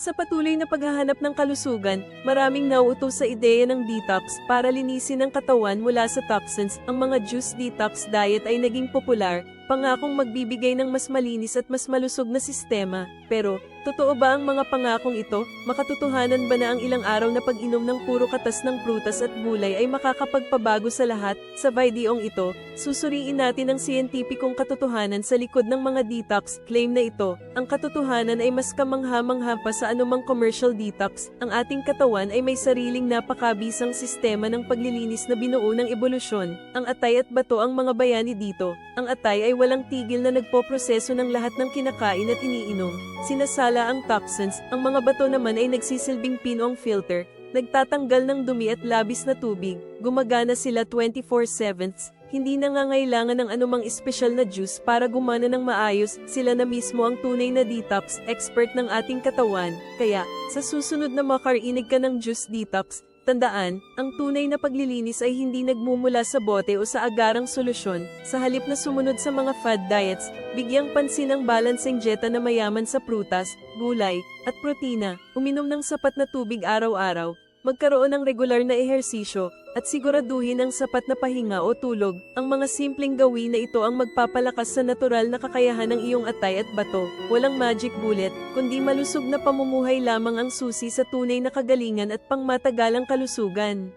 Sa patuloy na paghahanap ng kalusugan, maraming nauuto sa ideya ng detox para linisin ang katawan mula sa toxins. Ang mga juice detox diet ay naging popular, pangakong magbibigay ng mas malinis at mas malusog na sistema. Pero, totoo ba ang mga pangakong ito? Makatotohanan ba na ang ilang araw na pag-inom ng puro katas ng prutas at gulay ay makakapagpabago sa lahat? Sa videong ito, susuriin natin ang siyentipikong katotohanan sa likod ng mga detox claim na ito. Ang katotohanan ay mas kamangha-mangha pa sa anumang commercial detox. Ang ating katawan ay may sariling napakabisang sistema ng paglilinis na binuo ng ebolusyon. Ang atay at bato ang mga bayani dito. Ang atay ay walang tigil na nagpoproseso ng lahat ng kinakain at iniinom. Sinasala ang toxins, ang mga bato naman ay nagsisilbing pinong filter, nagtatanggal ng dumi at labis na tubig, gumagana sila 24/7, hindi nangangailangan ng anumang espesyal na juice para gumana ng maayos, sila na mismo ang tunay na detox expert ng ating katawan. Kaya, sa susunod na makarinig ka ng juice detox, tandaan, ang tunay na paglilinis ay hindi nagmumula sa bote o sa agarang solusyon. Sa halip na sumunod sa mga fad diets, bigyang pansin ang balancing dieta na mayaman sa prutas, gulay, at protina, uminom ng sapat na tubig araw-araw, magkaroon ng regular na ehersisyo, at siguraduhin ang sapat na pahinga o tulog. Ang mga simpleng gawin na ito ang magpapalakas sa natural na kakayahan ng iyong atay at bato. Walang magic bullet, kundi malusog na pamumuhay lamang ang susi sa tunay na kagalingan at pangmatagalang kalusugan.